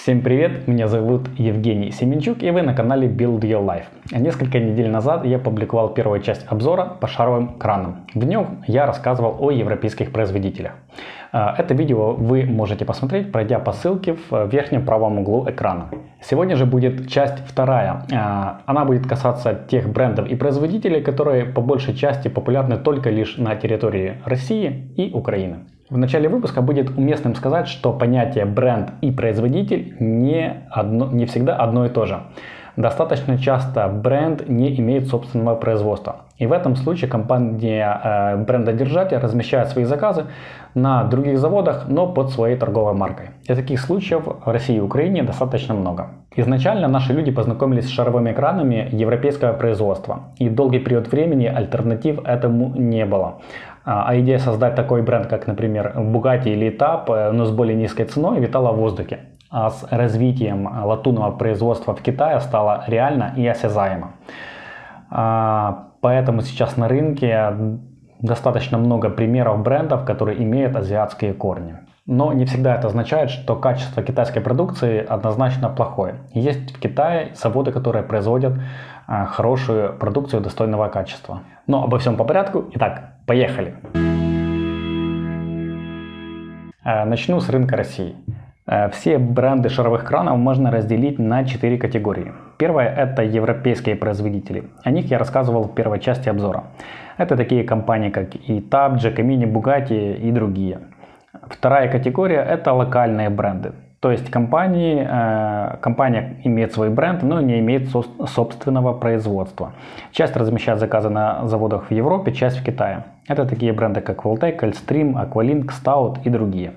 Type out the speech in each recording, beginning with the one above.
Всем привет, меня зовут Евгений Семенчук и вы на канале Build Your Life. Несколько недель назад я публиковал первую часть обзора по шаровым кранам. В нем я рассказывал о европейских производителях. Это видео вы можете посмотреть, пройдя по ссылке в верхнем правом углу экрана. Сегодня же будет часть вторая. Она будет касаться тех брендов и производителей, которые по большей части популярны только лишь на территории России и Украины. В начале выпуска будет уместным сказать, что понятие бренд и производитель не всегда одно и то же. Достаточно часто бренд не имеет собственного производства. И в этом случае компания брендодержатель размещает свои заказы на других заводах, но под своей торговой маркой. И таких случаев в России и Украине достаточно много. Изначально наши люди познакомились с шаровыми кранами европейского производства. И долгий период времени альтернатив этому не было. А идея создать такой бренд, как, например, Bugatti или Etap, но с более низкой ценой, витала в воздухе. А с развитием латунного производства в Китае стало реально и осязаемо. Поэтому сейчас на рынке достаточно много примеров брендов, которые имеют азиатские корни. Но не всегда это означает, что качество китайской продукции однозначно плохое. Есть в Китае заводы, которые производят хорошую продукцию достойного качества. Но обо всем по порядку. Итак, поехали! Начну с рынка России. Все бренды шаровых кранов можно разделить на 4 категории. Первая – это европейские производители. О них я рассказывал в первой части обзора. Это такие компании, как Etap, Giacomini, Bugatti и другие. Вторая категория – это локальные бренды. То есть компания имеет свой бренд, но не имеет собственного производства. Часть размещает заказы на заводах в Европе, часть в Китае. Это такие бренды, как Voltec, Gulfstream, Aqualink, Stout и другие.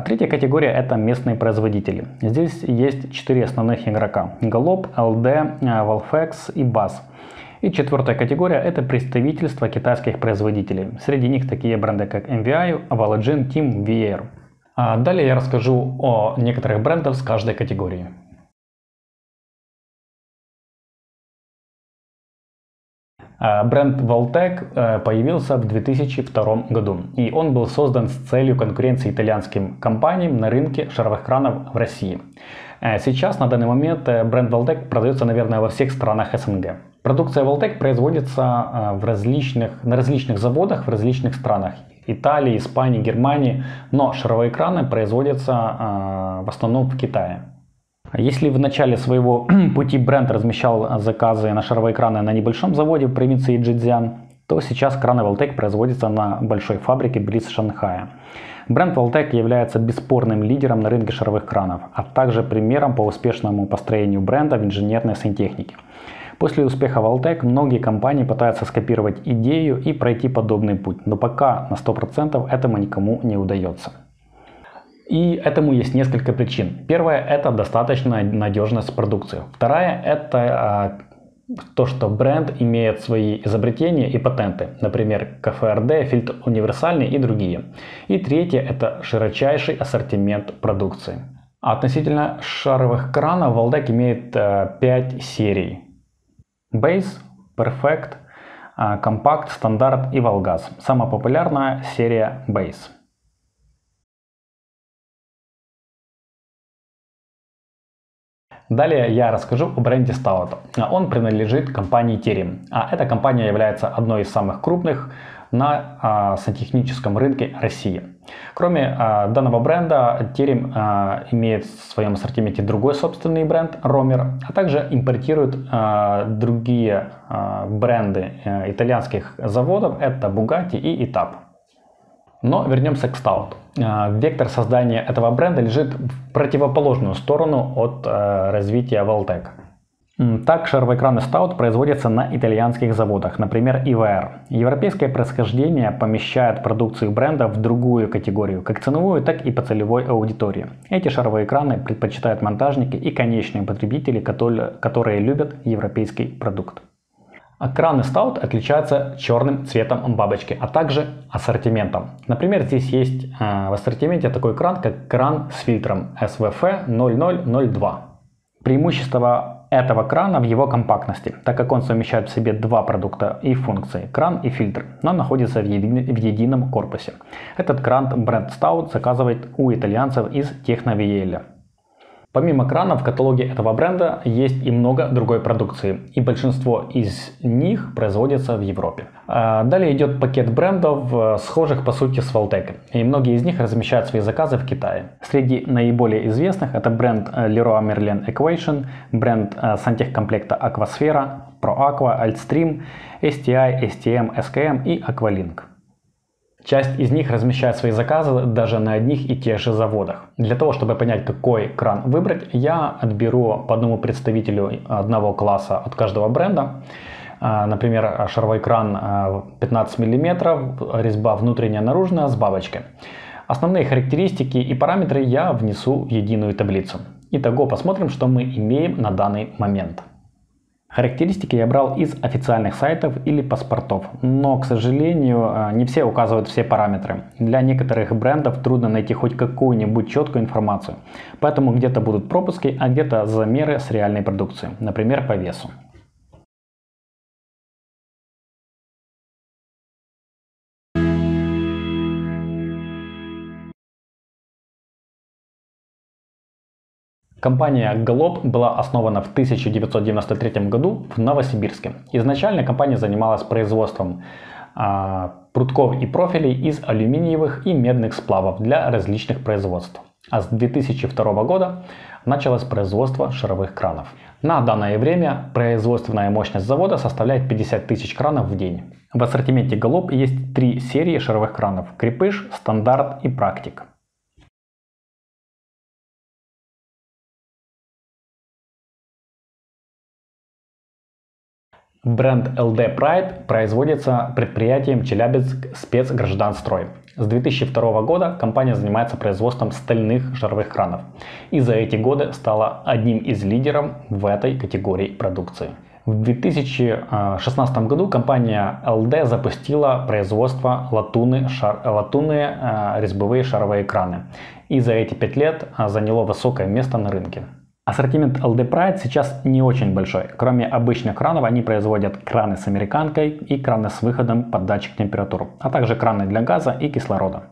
Третья категория – это местные производители. Здесь есть 4 основных игрока – Galop, LD, Volfex и BAS. И четвертая категория – это представительство китайских производителей. Среди них такие бренды, как MVI, Avalogin, Team, VR. Далее я расскажу о некоторых брендах с каждой категории. Бренд Voltec появился в 2002 году, и он был создан с целью конкуренции итальянским компаниям на рынке шаровых кранов в России. Сейчас, на данный момент, бренд Voltec продается, наверное, во всех странах СНГ. Продукция Voltec производится на различных заводах в различных странах. Италии, Испании, Германии, но шаровые краны производятся в основном в Китае. Если в начале своего пути бренд размещал заказы на шаровые краны на небольшом заводе в провинции Чжэцзян, то сейчас краны Voltec производятся на большой фабрике близ Шанхая. Бренд Voltec является бесспорным лидером на рынке шаровых кранов, а также примером по успешному построению бренда в инженерной сантехнике. После успеха Voltec многие компании пытаются скопировать идею и пройти подобный путь, но пока на 100% этому никому не удается. И этому есть несколько причин. Первая – это достаточная надежность продукции. Вторая – это то, что бренд имеет свои изобретения и патенты, например, КФРД, фильтр универсальный и другие. И третье – это широчайший ассортимент продукции. Относительно шаровых кранов Voltec имеет 5 серий. Base, Perfect, Compact, Standard и Volgas. Самая популярная серия Base. Далее я расскажу о бренде Stout. Он принадлежит компании Terim. Эта компания является одной из самых крупных на сантехническом рынке России. Кроме данного бренда, Terim имеет в своем ассортименте другой собственный бренд Romer, а также импортирует другие бренды итальянских заводов, это Bugatti и Etap. Но вернемся к Stout. Вектор создания этого бренда лежит в противоположную сторону от развития Voltec. Так, шаровые краны Stout производятся на итальянских заводах, например, IVR. Европейское происхождение помещает продукцию бренда в другую категорию, как ценовую, так и по целевой аудитории. Эти шаровые краны предпочитают монтажники и конечные потребители, которые любят европейский продукт. Краны Stout отличаются черным цветом бабочки, а также ассортиментом. Например, здесь есть в ассортименте такой кран, как кран с фильтром SVF 0002. Преимущество этого крана в его компактности, так как он совмещает в себе два продукта и функции – кран и фильтр, но находится в едином корпусе. Этот кран бренд Stout заказывает у итальянцев из Техновиеля. Помимо кранов в каталоге этого бренда есть и много другой продукции, и большинство из них производится в Европе. Далее идет пакет брендов, схожих по сути с Valtech, и многие из них размещают свои заказы в Китае. Среди наиболее известных это бренд Leroy Merlin Equation, бренд сантехкомплекта Aquasfera, ProAqua, Altstream, STI, STM, SKM и Aqualink. Часть из них размещает свои заказы даже на одних и тех же заводах. Для того, чтобы понять, какой кран выбрать, я отберу по одному представителю одного класса от каждого бренда. Например, шаровой кран 15 мм, резьба внутренняя, наружная с бабочкой. Основные характеристики и параметры я внесу в единую таблицу. Итого посмотрим, что мы имеем на данный момент. Характеристики я брал из официальных сайтов или паспортов, но, к сожалению, не все указывают все параметры. Для некоторых брендов трудно найти хоть какую-нибудь четкую информацию, поэтому где-то будут пропуски, а где-то замеры с реальной продукции, например, по весу. Компания Galop была основана в 1993 году в Новосибирске. Изначально компания занималась производством прутков и профилей из алюминиевых и медных сплавов для различных производств. А с 2002 года началось производство шаровых кранов. На данное время производственная мощность завода составляет 50 тысяч кранов в день. В ассортименте Galop есть 3 серии шаровых кранов: Крепыш, Стандарт и Практик. Бренд LD Pride производится предприятием Челябинск спецгражданстрой. С 2002 года компания занимается производством стальных шаровых кранов и за эти годы стала одним из лидеров в этой категории продукции. В 2016 году компания LD запустила производство латунные резьбовые шаровые краны и за эти 5 лет заняло высокое место на рынке. Ассортимент LD Pride сейчас не очень большой. Кроме обычных кранов они производят краны с американкой и краны с выходом под датчик температур, а также краны для газа и кислорода.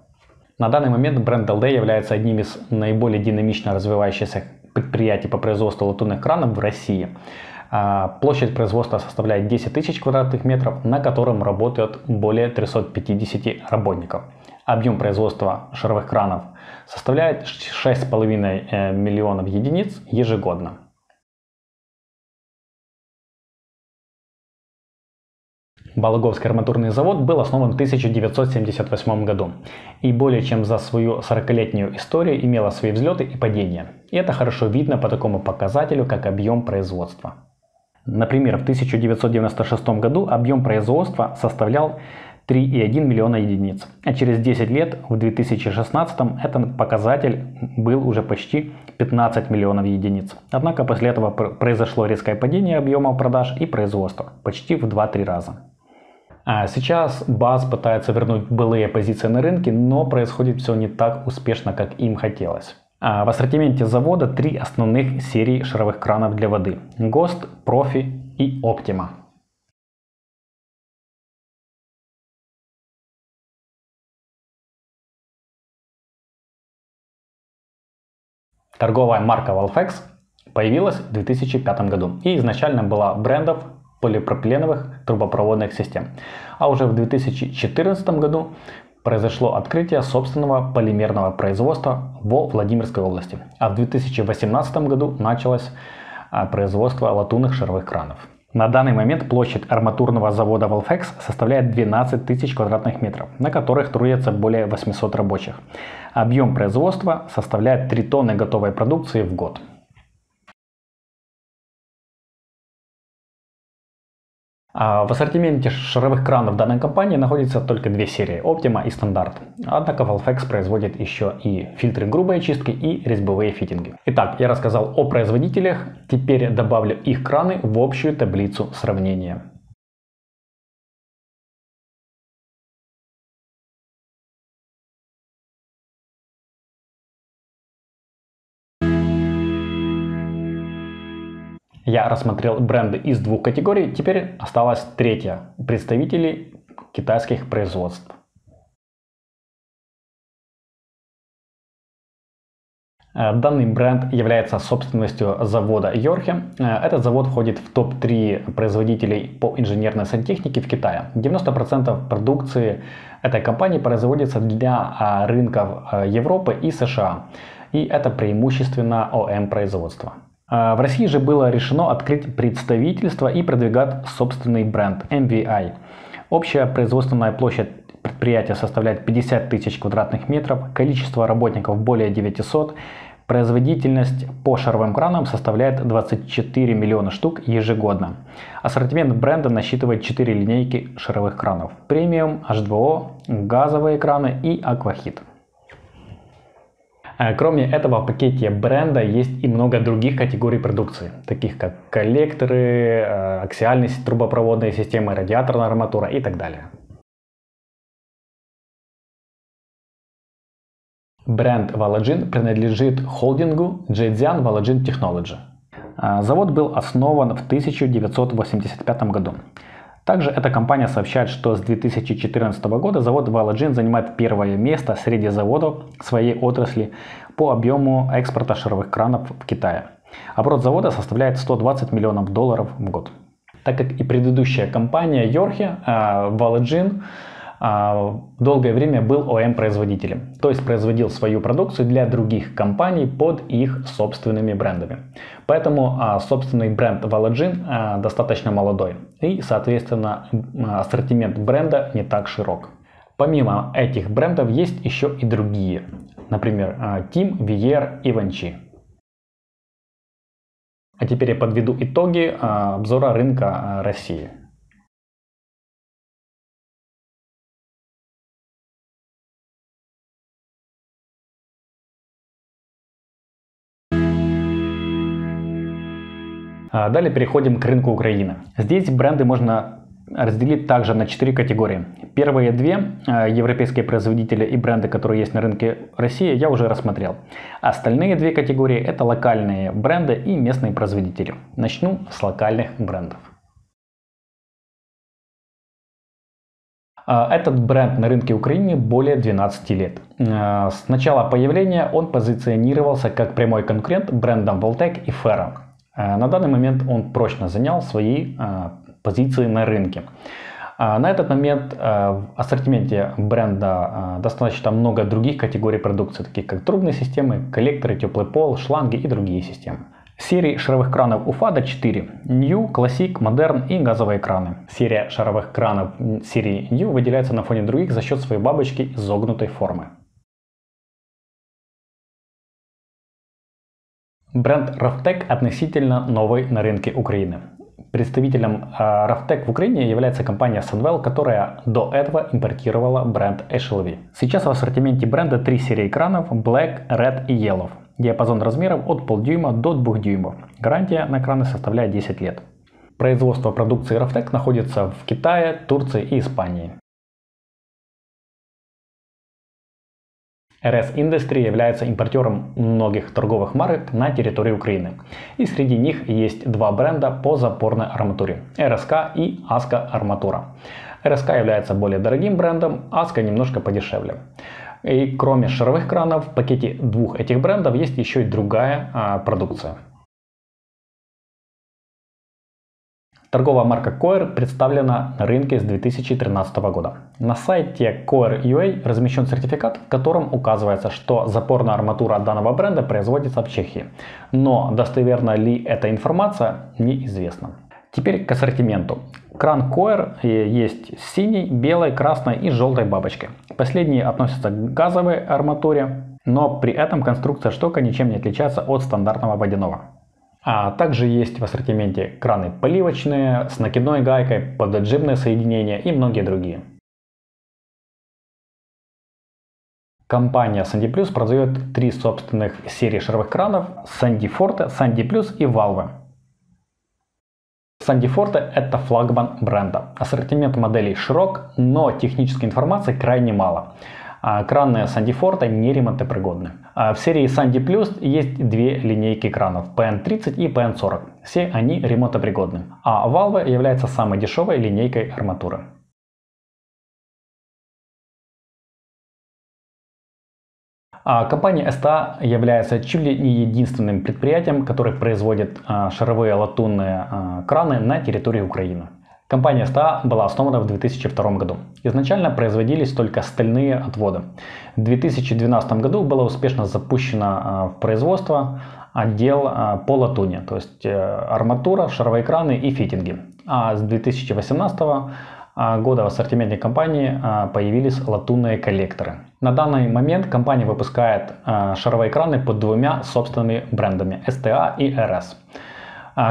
На данный момент бренд LD является одним из наиболее динамично развивающихся предприятий по производству латунных кранов в России. Площадь производства составляет 10 тысяч квадратных метров, на котором работают более 350 работников. Объем производства шаровых кранов составляет 6,5 миллионов единиц ежегодно. Балаговский арматурный завод был основан в 1978 году и более чем за свою 40-летнюю историю имела свои взлеты и падения. И это хорошо видно по такому показателю, как объем производства. Например, в 1996 году объем производства составлял 3,1 миллиона единиц, а через 10 лет, в 2016, этот показатель был уже почти 15 миллионов единиц. Однако после этого произошло резкое падение объема продаж и производства почти в 2-3 раза. Сейчас БАЗ пытается вернуть былые позиции на рынке, но происходит все не так успешно, как им хотелось. В ассортименте завода 3 основных серии шаровых кранов для воды: ГОСТ, Профи и Оптима. Торговая марка Valfex появилась в 2005 году и изначально была брендом полипропиленовых трубопроводных систем. А уже в 2014 году произошло открытие собственного полимерного производства во Владимирской области. А в 2018 году началось производство латунных шаровых кранов. На данный момент площадь арматурного завода Valfex составляет 12 тысяч квадратных метров, на которых трудятся более 800 рабочих. Объем производства составляет 3 тонны готовой продукции в год. В ассортименте шаровых кранов данной компании находится только 2 серии – Optima и Стандарт. Однако Valfex производит еще и фильтры грубой очистки и резьбовые фитинги. Итак, я рассказал о производителях, теперь добавлю их краны в общую таблицу сравнения. Я рассмотрел бренды из 2 категорий, теперь осталась 3 – представители китайских производств. Данный бренд является собственностью завода Йорхе. Этот завод входит в топ-3 производителей по инженерной сантехнике в Китае. 90% продукции этой компании производится для рынков Европы и США. И это преимущественно ОЭМ производство. В России же было решено открыть представительство и продвигать собственный бренд MVI. Общая производственная площадь предприятия составляет 50 тысяч квадратных метров, количество работников более 900, производительность по шаровым кранам составляет 24 миллиона штук ежегодно. Ассортимент бренда насчитывает 4 линейки шаровых кранов: премиум, H2O, газовые краны и Aquahit. Кроме этого, в пакете бренда есть и много других категорий продукции, таких как коллекторы, аксиальные трубопроводные системы, радиаторная арматура и так далее. Бренд Valadin принадлежит холдингу Zhejiang Valadin Technology. Завод был основан в 1985 году. Также эта компания сообщает, что с 2014 года завод Valadin занимает первое место среди заводов своей отрасли по объему экспорта шаровых кранов в Китае. Оборот завода составляет 120 миллионов долларов в год. Так как и предыдущая компания Йорхе, Valadin долгое время был ОЭМ-производителем, то есть производил свою продукцию для других компаний под их собственными брендами. Поэтому собственный бренд Valadin достаточно молодой и, соответственно, ассортимент бренда не так широк. Помимо этих брендов есть еще и другие, например, Team, Vier и Vanchi. А теперь я подведу итоги обзора рынка России. Далее переходим к рынку Украины. Здесь бренды можно разделить также на 4 категории. Первые две, европейские производители и бренды, которые есть на рынке России, я уже рассмотрел. Остальные две категории — это локальные бренды и местные производители. Начну с локальных брендов. Этот бренд на рынке Украины более 12 лет. С начала появления он позиционировался как прямой конкурент брендам Voltec и Ferro. На данный момент он прочно занял свои позиции на рынке. На этот момент в ассортименте бренда достаточно много других категорий продукции, таких как трубные системы, коллекторы, теплый пол, шланги и другие системы. Серии шаровых кранов УФАДа 4: New, Classic, Modern и газовые краны. Серия шаровых кранов серии New выделяется на фоне других за счет своей бабочки изогнутой формы. Бренд Рафтек относительно новый на рынке Украины. Представителем Рафтек в Украине является компания Sunwell, которая до этого импортировала бренд HLV. Сейчас в ассортименте бренда 3 серии экранов: Black, Red и Yellow. Диапазон размеров от 0,5 дюйма до 2 дюймов. Гарантия на экраны составляет 10 лет. Производство продукции Рафтек находится в Китае, Турции и Испании. RS Industry является импортером многих торговых марок на территории Украины. И среди них есть два бренда по запорной арматуре: РСК и Аска Арматура. РСК является более дорогим брендом, Аска немножко подешевле. И кроме шаровых кранов, в пакете двух этих брендов есть еще и другая продукция. Торговая марка Coir представлена на рынке с 2013 года. На сайте Coir.ua размещен сертификат, в котором указывается, что запорная арматура данного бренда производится в Чехии. Но достоверна ли эта информация, неизвестно. Теперь к ассортименту. Кран Coir есть с синей, белой, красной и желтой бабочкой. Последние относятся к газовой арматуре, но при этом конструкция штока ничем не отличается от стандартного водяного. А также есть в ассортименте краны поливочные, с накидной гайкой, подотжимное соединение и многие другие. Компания Sandy Plus продает 3 собственных серии шаровых кранов: Sandy Forte, Sandy Plus и Valve. Sandy Forte — это флагман бренда. Ассортимент моделей широк, но технической информации крайне мало. Краны Sandy Forte не ремонтопригодны. В серии Sandy Plus есть две линейки кранов: PN30 и PN40. Все они ремонтопригодны. А Valve является самой дешевой линейкой арматуры. Компания СТА является чуть ли не единственным предприятием, которое производит шаровые латунные краны на территории Украины. Компания СТА была основана в 2002 году. Изначально производились только стальные отводы. В 2012 году было успешно запущено в производство отдел по латуни, то есть арматура, шаровые краны и фитинги. А с 2018 года в ассортименте компании появились латунные коллекторы. На данный момент компания выпускает шаровые краны под двумя собственными брендами STA и RS.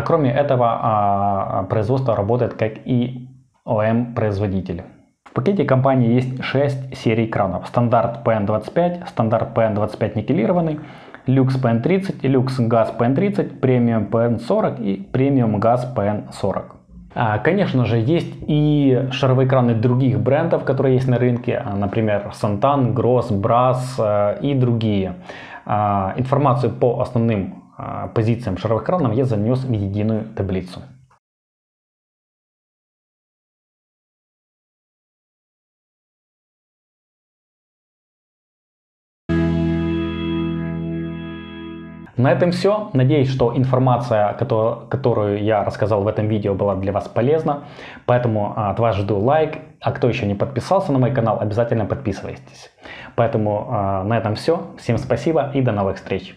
Кроме этого, производство работает как и ОМ-производитель. В пакете компании есть 6 серий кранов. Стандарт PN25, стандарт PN25 никелированный, люкс PN30, люкс газ PN30, премиум PN40 и премиум газ PN40. Конечно же, есть и шаровые краны других брендов, которые есть на рынке, например, Santan, Gross, Brass и другие. Информацию по основным позициям шаровых кранов я занес в единую таблицу. На этом все. Надеюсь, что информация, которую я рассказал в этом видео, была для вас полезна. Поэтому от вас жду лайк. А кто еще не подписался на мой канал, обязательно подписывайтесь. Поэтому на этом все. Всем спасибо и до новых встреч.